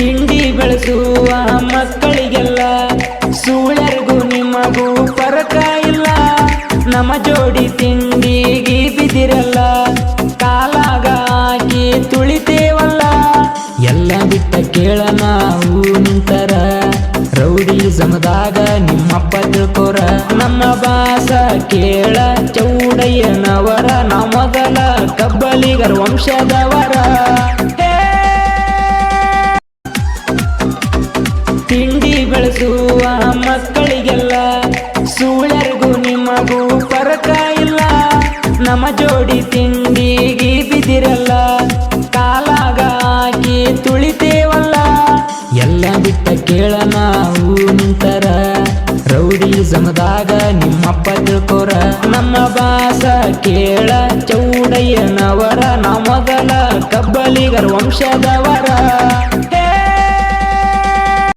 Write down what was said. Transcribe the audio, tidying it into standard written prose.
ತಿಂಡಿ ಬೆಳೆಸುವ ಮಕ್ಕಳಿಗೆಲ್ಲ ಸೂಳರಿಗೂ ನಿಮಗೂ ಫರಕ ಇಲ್ಲ. ನಮ್ಮ ಜೋಡಿ ತಿಂಡಿಗೆ ಬಿದಿರಲ್ಲ, ಕಾಲಾಗ ಹಾಕಿ ತುಳಿತೇವಲ್ಲ. ಎಲ್ಲ ಬಿಟ್ಟ ಕೇಳ ನಾವು ನಿಂತರ ರೌಡಿ ಸಮದಾಗ ನಿಮ್ಮಪ್ಪ ತಿಳ್ಕೋರ. ನಮ್ಮ ಬಾಸ ಕೇಳ ಚೌಡಯ್ಯನವರ, ನಾವು ಮೊದಲ ಕಬ್ಬಲಿಗರ ವಂಶದವರ. ತಿಂಡಿ ಬೆಳೆಸುವ ಮಕ್ಕಳಿಗೆಲ್ಲ ಸೂಳರಿಗೂ ನಿಮಗೂ ಫರಕ ಇಲ್ಲ. ನಮ್ಮ ಜೋಡಿ ತಿಂಡಿಗೆ ಬಿದಿರಲ್ಲ, ಕಾಲಾಗ ಹಾಕಿ ತುಳಿತೇವಲ್ಲ. ಎಲ್ಲ ಬಿಟ್ಟ ಕೇಳ ನಾವು ನಿಂತರ ರೌಡಿ ಸಮದಾಗ ನಿಮ್ಮಪ್ಪ ತಿಳ್ಕೋರ. ನಮ್ಮ ಬಾಸ ಕೇಳ ಚೌಡಯ್ಯನವರ, ನಾವು ಮೊದಲ ಕಬ್ಬಲಿಗರ ವಂಶದವರ.